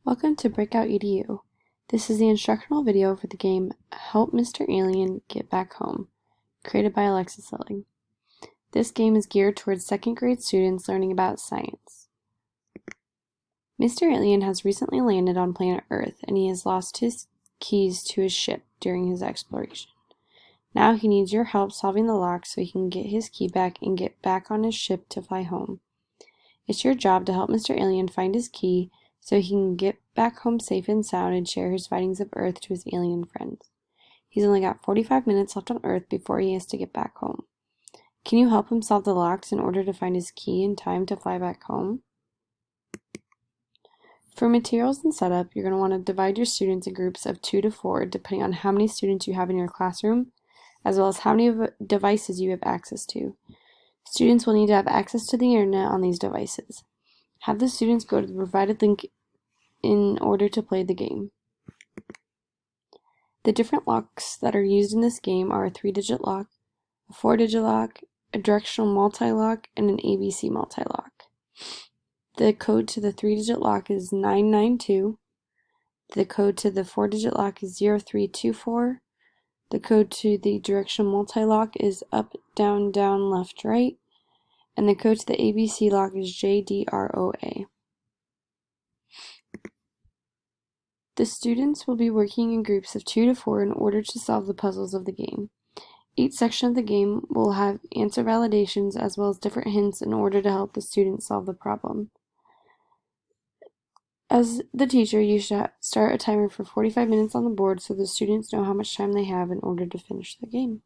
Welcome to BreakoutEDU. This is the instructional video for the game Help Mr. Alien Get Back Home, created by Alexis Lilling. This game is geared towards second grade students learning about science. Mr. Alien has recently landed on planet Earth and he has lost his keys to his ship during his exploration. Now he needs your help solving the lock so he can get his key back and get back on his ship to fly home. It's your job to help Mr. Alien find his key so he can get back home safe and sound and share his findings of Earth to his alien friends. He's only got 45 minutes left on Earth before he has to get back home. Can you help him solve the locks in order to find his key in time to fly back home? For materials and setup, you're going to want to divide your students in groups of 2 to 4 depending on how many students you have in your classroom, as well as how many devices you have access to. Students will need to have access to the internet on these devices. Have the students go to the provided link in order to play the game. The different locks that are used in this game are a 3-digit lock, a 4-digit lock, a directional multi-lock, and an ABC multi-lock. The code to the 3-digit lock is 992. The code to the 4-digit lock is 0324. The code to the directional multi-lock is up, down, down, left, right. And the code to the ABC lock is JDROA. The students will be working in groups of 2 to 4 in order to solve the puzzles of the game. Each section of the game will have answer validations as well as different hints in order to help the students solve the problem. As the teacher, you should start a timer for 45 minutes on the board so the students know how much time they have in order to finish the game.